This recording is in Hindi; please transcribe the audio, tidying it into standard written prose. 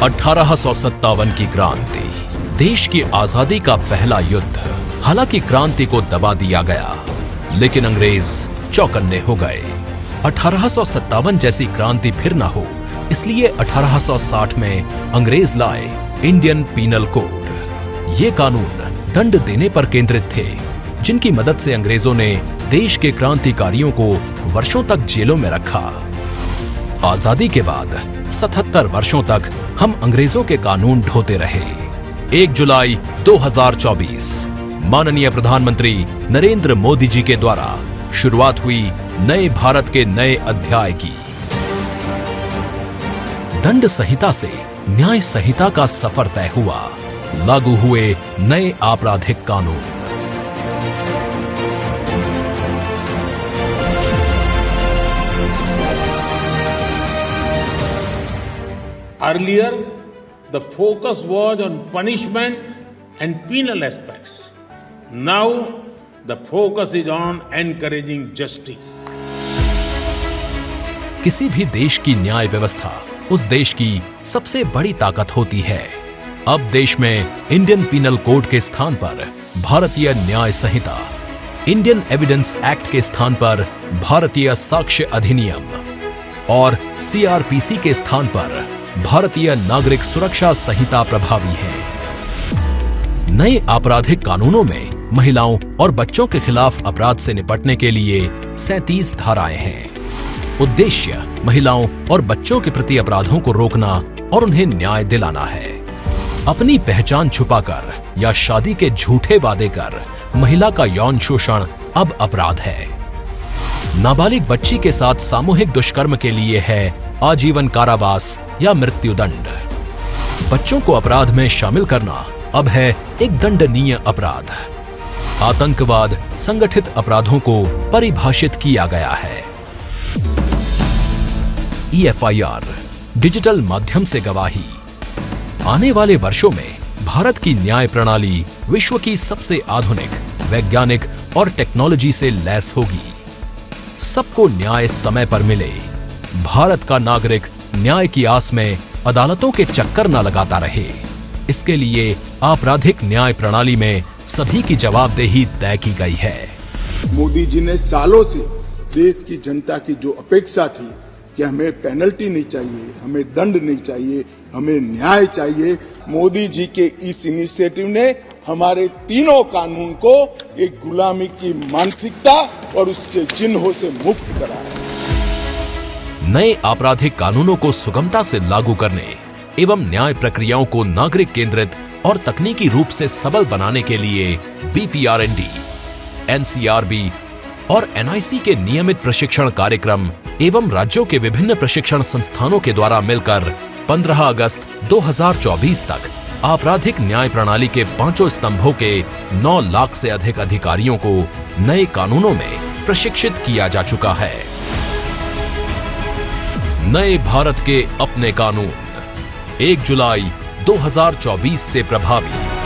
1857 की क्रांति, देश की आजादी का पहला युद्ध। हालांकि क्रांति को दबा दिया गया, लेकिन अंग्रेज चौकन्ने हो गए। 1857 जैसी क्रांति फिर न हो, इसलिए 1860 में अंग्रेज लाए इंडियन पीनल कोड। ये कानून दंड देने पर केंद्रित थे, जिनकी मदद से अंग्रेजों ने देश के क्रांतिकारियों को वर्षों तक जेलों में रखा। आजादी के बाद 77 वर्षों तक हम अंग्रेजों के कानून ढोते रहे। 1 जुलाई 2024 माननीय प्रधानमंत्री नरेंद्र मोदी जी के द्वारा शुरुआत हुई नए भारत के नए अध्याय की। दंड संहिता से न्याय संहिता का सफर तय हुआ। लागू हुए नए आपराधिक कानून। Earlier, the focus was on punishment and penal aspects. Now, the focus is on encouraging justice. किसी भी देश की न्याय व्यवस्था उस देश की सबसे बड़ी ताकत होती है। अब देश में इंडियन पीनल कोड के स्थान पर भारतीय न्याय संहिता, इंडियन एविडेंस एक्ट के स्थान पर भारतीय साक्ष्य अधिनियम और सीआरपीसी के स्थान पर भारतीय नागरिक सुरक्षा संहिता प्रभावी है। नए आपराधिक कानूनों में महिलाओं और बच्चों के खिलाफ अपराध से निपटने के लिए 37 धाराएं हैं। उद्देश्य महिलाओं और बच्चों के प्रति अपराधों को रोकना और उन्हें न्याय दिलाना है। अपनी पहचान छुपाकर या शादी के झूठे वादे कर महिला का यौन शोषण अब अपराध है। नाबालिग बच्ची के साथ सामूहिक दुष्कर्म के लिए है आजीवन कारावास या मृत्युदंड। बच्चों को अपराध में शामिल करना अब है एक दंडनीय अपराध। आतंकवाद, संगठित अपराधों को परिभाषित किया गया है। EFIR, डिजिटल माध्यम से गवाही। आने वाले वर्षों में भारत की न्याय प्रणाली विश्व की सबसे आधुनिक, वैज्ञानिक और टेक्नोलॉजी से लैस होगी। सबको न्याय समय पर मिले। भारत का नागरिक न्याय की आस में अदालतों के चक्कर न लगाता रहे। इसके लिए आपराधिक न्याय प्रणाली में सभी की जवाबदेही तय की गई है। मोदी जी ने सालों से देश की जनता की जो अपेक्षा थी कि हमें पेनल्टी नहीं चाहिए, हमें दंड नहीं चाहिए, हमें न्याय चाहिए, मोदी जी के इस इनिशिएटिव ने हमारे तीनों कानून को एक गुलामी की मानसिकता और उसके चिन्हों से मुक्त कराया। नए आपराधिक कानूनों को सुगमता से लागू करने एवं न्याय प्रक्रियाओं को नागरिक केंद्रित और तकनीकी रूप से सबल बनाने के लिए BPRND, NCRB और NIC के नियमित प्रशिक्षण कार्यक्रम एवं राज्यों के विभिन्न प्रशिक्षण संस्थानों के द्वारा मिलकर 15 अगस्त 2024 तक आपराधिक न्याय प्रणाली के 5 स्तंभों के 9 लाख से अधिक अधिकारियों को नए कानूनों में प्रशिक्षित किया जा चुका है। नए भारत के अपने कानून 1 जुलाई 2024 से प्रभावी।